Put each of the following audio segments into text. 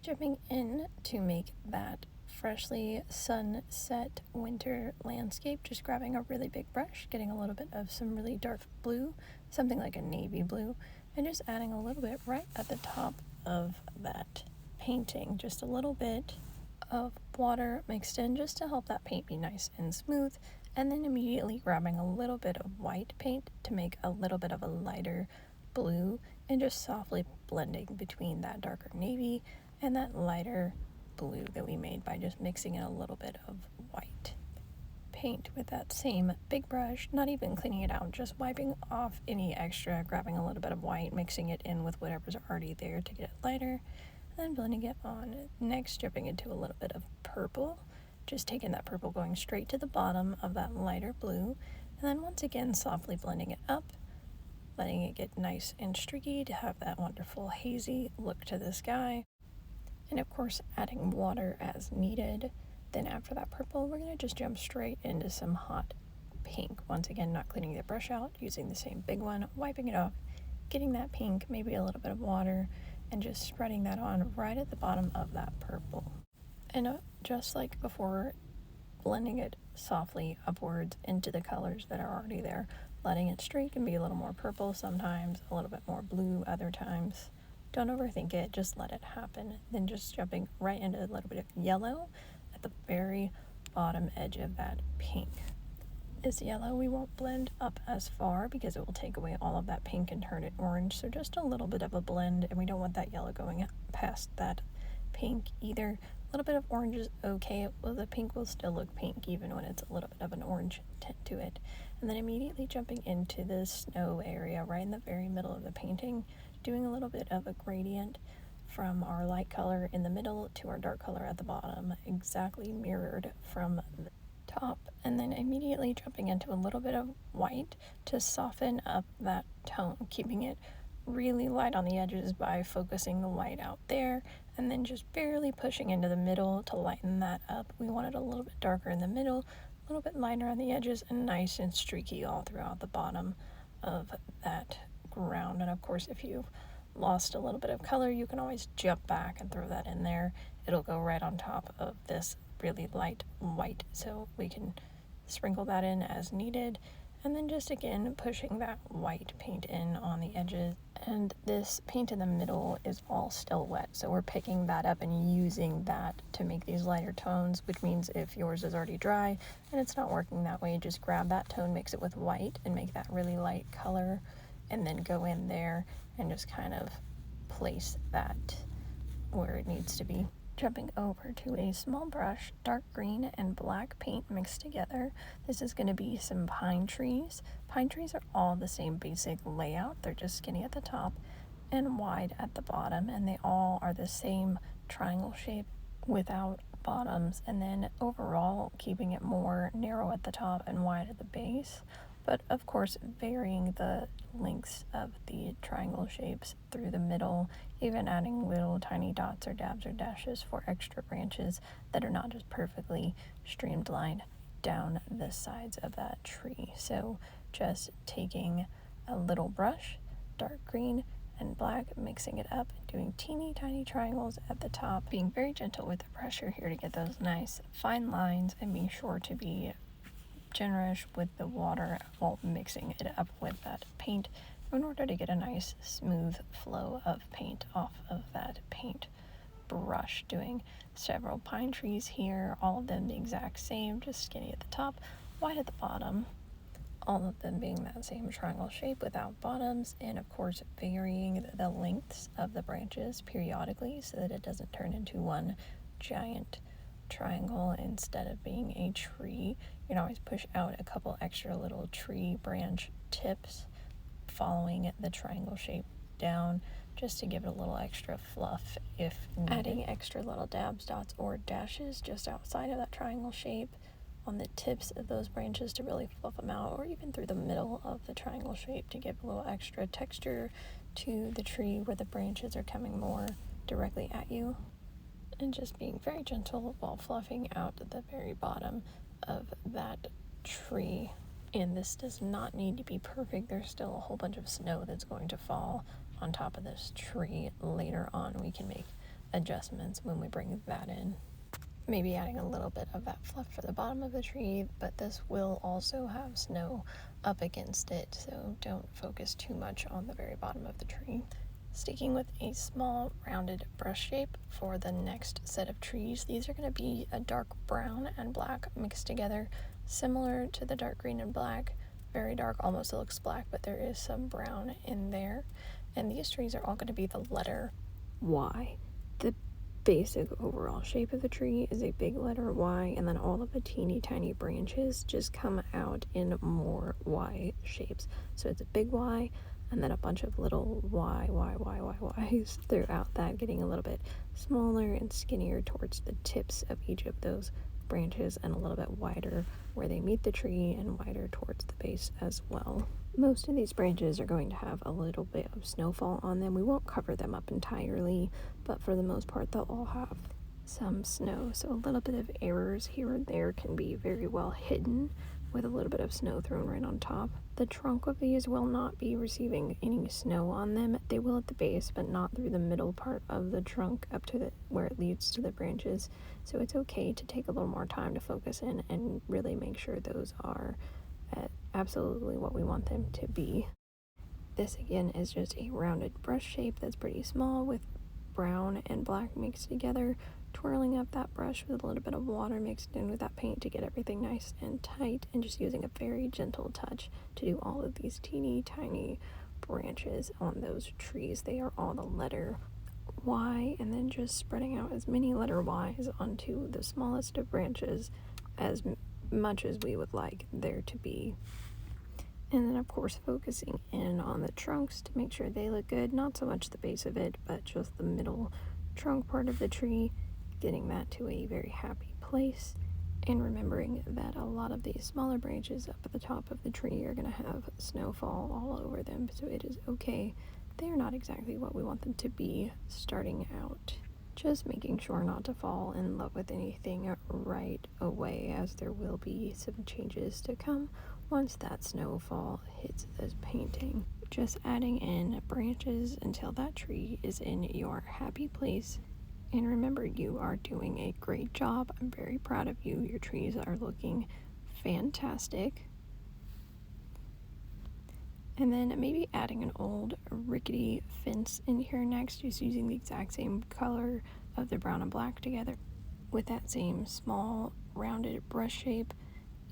Jumping in to make that freshly sunset winter landscape, just grabbing a really big brush, getting a little bit of some really dark blue, something like a navy blue, and just adding a little bit right at the top of that painting, just a little bit of water mixed in just to help that paint be nice and smooth, and then immediately grabbing a little bit of white paint to make a little bit of a lighter blue, and just softly blending between that darker navy and that lighter blue that we made by just mixing in a little bit of white paint with that same big brush, not even cleaning it out, just wiping off any extra, grabbing a little bit of white, mixing it in with whatever's already there to get it lighter, and then blending it on. Next, jumping into a little bit of purple, just taking that purple, going straight to the bottom of that lighter blue, and then once again softly blending it up, letting it get nice and streaky to have that wonderful hazy look to the sky. And of course, adding water as needed. Then after that purple, we're going to just jump straight into some hot pink. Once again, not cleaning the brush out, using the same big one, wiping it off, getting that pink, maybe a little bit of water, and just spreading that on right at the bottom of that purple. And just like before, blending it softly upwards into the colors that are already there, letting it streak and be a little more purple sometimes, a little bit more blue other times. Don't overthink it, just let it happen. Then just jumping right into a little bit of yellow at the very bottom edge of that pink. This yellow we won't blend up as far because it will take away all of that pink and turn it orange, so just a little bit of a blend, and we don't want that yellow going past that pink either. A little bit of orange is okay, well, the pink will still look pink even when it's a little bit of an orange tint to it. And then immediately jumping into the snow area right in the very middle of the painting, doing a little bit of a gradient from our light color in the middle to our dark color at the bottom, exactly mirrored from the top, and then immediately jumping into a little bit of white to soften up that tone, keeping it really light on the edges by focusing the white out there, and then just barely pushing into the middle to lighten that up. We want it a little bit darker in the middle, a little bit lighter on the edges, and nice and streaky all throughout the bottom of that ground. And of course, if you've lost a little bit of color, you can always jump back and throw that in there. It'll go right on top of this really light white, so we can sprinkle that in as needed, and then just again pushing that white paint in on the edges. And this paint in the middle is all still wet, so we're picking that up and using that to make these lighter tones, which means if yours is already dry and it's not working that way, just grab that tone, mix it with white, and make that really light color, and then go in there and just kind of place that where it needs to be. Jumping over to a small brush, dark green and black paint mixed together. This is going to be some pine trees. Pine trees are all the same basic layout. They're just skinny at the top and wide at the bottom, and they all are the same triangle shape without bottoms, and then overall keeping it more narrow at the top and wide at the base, but of course varying the lengths of the triangle shapes through the middle, even adding little tiny dots or dabs or dashes for extra branches that are not just perfectly streamlined down the sides of that tree. So just taking a little brush, dark green and black, mixing it up, doing teeny tiny triangles at the top, being very gentle with the pressure here to get those nice fine lines, and being sure to be generous with the water while mixing it up with that paint in order to get a nice smooth flow of paint off of that paint brush. Doing several pine trees here, all of them the exact same, just skinny at the top, wide at the bottom, all of them being that same triangle shape without bottoms, and of course varying the lengths of the branches periodically so that it doesn't turn into one giant triangle instead of being a tree. You can always push out a couple extra little tree branch tips following the triangle shape down just to give it a little extra fluff if needed. Adding extra little dabs, dots, or dashes just outside of that triangle shape on the tips of those branches to really fluff them out, or even through the middle of the triangle shape to give a little extra texture to the tree where the branches are coming more directly at you. And just being very gentle while fluffing out at the very bottom of that tree. And this does not need to be perfect. There's still a whole bunch of snow that's going to fall on top of this tree later on. We can make adjustments when we bring that in. Maybe adding a little bit of that fluff for the bottom of the tree, but this will also have snow up against it, so don't focus too much on the very bottom of the tree. Sticking with a small rounded brush shape for the next set of trees, these are going to be a dark brown and black mixed together, similar to the dark green and black, very dark, almost looks black, but there is some brown in there. And these trees are all going to be the letter Y. The basic overall shape of the tree is a big letter Y, and then all of the teeny tiny branches just come out in more Y shapes. So it's a big Y, and then a bunch of little Y's throughout that, getting a little bit smaller and skinnier towards the tips of each of those branches, and a little bit wider where they meet the tree and wider towards the base as well. Most of these branches are going to have a little bit of snowfall on them. We won't cover them up entirely, but for the most part they'll all have some snow. So a little bit of errors here and there can be very well hidden with a little bit of snow thrown right on top. The trunk of these will not be receiving any snow on them. They will at the base, but not through the middle part of the trunk up to where it leads to the branches. So it's okay to take a little more time to focus in and really make sure those are at absolutely what we want them to be. This again is just a rounded brush shape that's pretty small with brown and black mixed together, twirling up that brush with a little bit of water mixed in with that paint to get everything nice and tight, and just using a very gentle touch to do all of these teeny tiny branches on those trees. They are all the letter Y, and then just spreading out as many letter Y's onto the smallest of branches as much as we would like there to be. And then of course focusing in on the trunks to make sure they look good, not so much the base of it, but just the middle trunk part of the tree, getting that to a very happy place. And remembering that a lot of these smaller branches up at the top of the tree are going to have snowfall all over them, so it is okay. They're not exactly what we want them to be starting out. Just making sure not to fall in love with anything right away, as there will be some changes to come once that snowfall hits this painting. Just adding in branches until that tree is in your happy place. And remember, you are doing a great job. I'm very proud of you. Your trees are looking fantastic. And then maybe adding an old rickety fence in here next, just using the exact same color of the brown and black together with that same small rounded brush shape,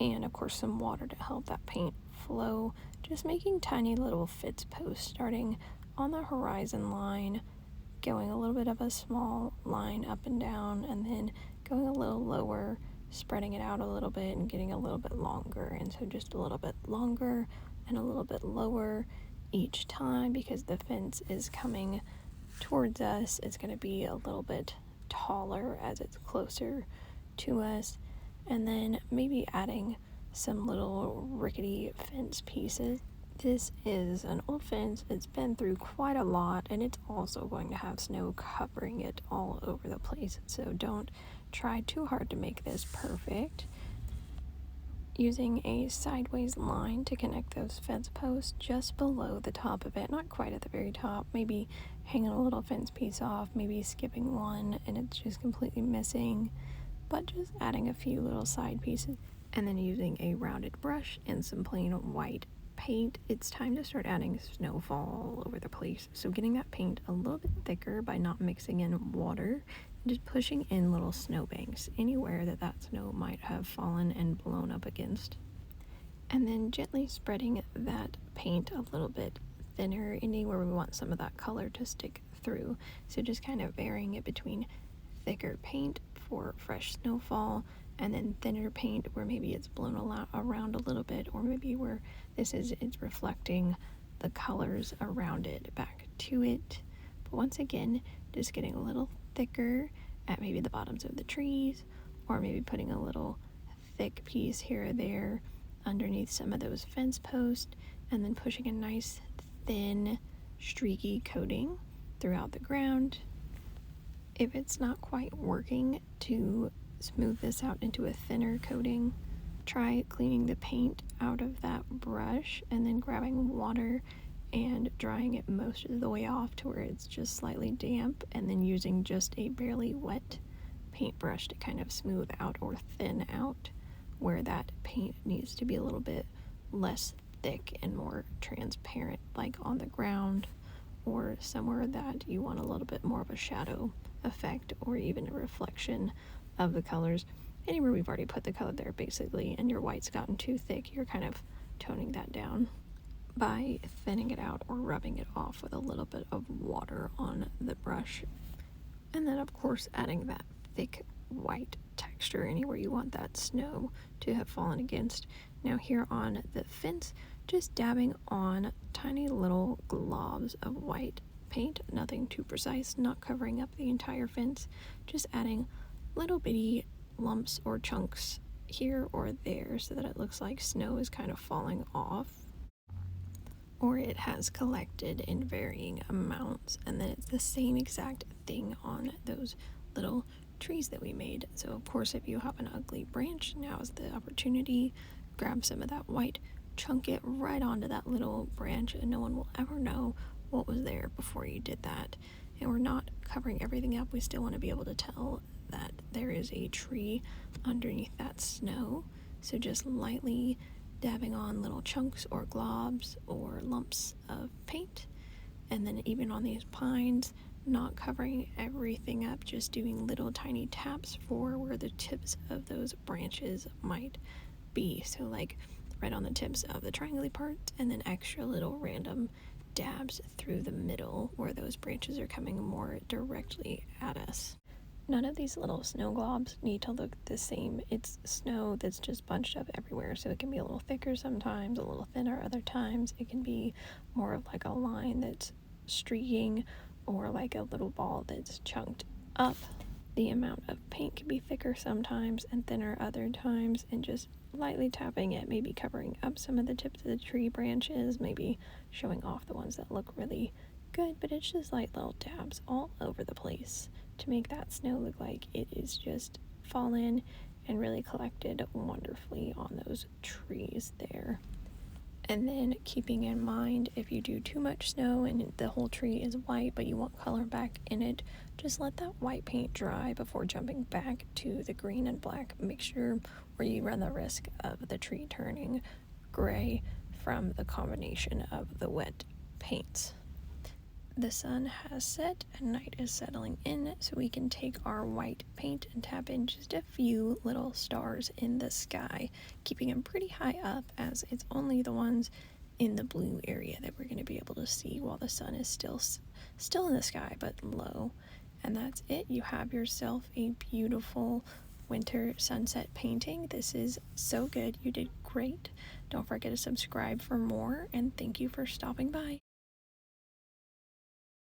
and of course some water to help that paint flow. Just making tiny little fence posts starting on the horizon line, going a little bit of a small line up and down, and then going a little lower, spreading it out a little bit and getting a little bit longer. And so just a little bit longer and a little bit lower each time, because the fence is coming towards us. It's going to be a little bit taller as it's closer to us. And then maybe adding some little rickety fence pieces. This is an old fence. It's been through quite a lot, and it's also going to have snow covering it all over the place. So don't try too hard to make this perfect. Using a sideways line to connect those fence posts just below the top of it, not quite at the very top, maybe hanging a little fence piece off, maybe skipping one and it's just completely missing, but just adding a few little side pieces, and then using a rounded brush and some plain white paint. It's time to start adding snowfall all over the place. So getting that paint a little bit thicker by not mixing in water, and just pushing in little snowbanks anywhere that snow might have fallen and blown up against. And then gently spreading that paint a little bit thinner anywhere we want some of that color to stick through. So just kind of varying it between thicker paint for fresh snowfall, and then thinner paint where maybe it's blown around a little bit, or maybe where it's reflecting the colors around it back to it. But once again, just getting a little thicker at maybe the bottoms of the trees, or maybe putting a little thick piece here or there underneath some of those fence posts, and then pushing a nice thin streaky coating throughout the ground. If it's not quite working to smooth this out into a thinner coating, try cleaning the paint out of that brush and then grabbing water and drying it most of the way off to where it's just slightly damp, and then using just a barely wet paintbrush to kind of smooth out or thin out where that paint needs to be a little bit less thick and more transparent, like on the ground or somewhere that you want a little bit more of a shadow effect or even a reflection of the colors. Anywhere we've already put the color there basically and your white's gotten too thick, you're kind of toning that down by thinning it out or rubbing it off with a little bit of water on the brush. And then of course adding that thick white texture anywhere you want that snow to have fallen against. Now here on the fence, just dabbing on tiny little globs of white paint, nothing too precise, not covering up the entire fence, just adding little bitty lumps or chunks here or there so that it looks like snow is kind of falling off, or it has collected in varying amounts. And then it's the same exact thing on those little trees that we made. So of course, if you have an ugly branch, now is the opportunity. Grab some of that white, chunk it right onto that little branch, and no one will ever know what was there before you did that. And we're not covering everything up. We still want to be able to tell that there is a tree underneath that snow. So just lightly dabbing on little chunks or globs or lumps of paint. And then even on these pines, not covering everything up, just doing little tiny taps for where the tips of those branches might be. So like right on the tips of the triangle parts, and then extra little random dabs through the middle where those branches are coming more directly at us. None of these little snow globs need to look the same. It's snow that's just bunched up everywhere, so it can be a little thicker sometimes, a little thinner other times. It can be more of like a line that's streaking or like a little ball that's chunked up. The amount of paint can be thicker sometimes and thinner other times, and just lightly tapping it, maybe covering up some of the tips of the tree branches, maybe showing off the ones that look really good, but it's just like little dabs all over the place to make that snow look like it is just fallen and really collected wonderfully on those trees there. And then keeping in mind, if you do too much snow and the whole tree is white but you want color back in it, just let that white paint dry before jumping back to the green and black mixture, or you run the risk of the tree turning gray from the combination of the wet paints. The sun has set and night is settling in, so we can take our white paint and tap in just a few little stars in the sky, keeping them pretty high up as it's only the ones in the blue area that we're going to be able to see while the sun is still in the sky but low. And that's it. You have yourself a beautiful winter sunset painting. This is so good. You did great. Don't forget to subscribe for more, and thank you for stopping by.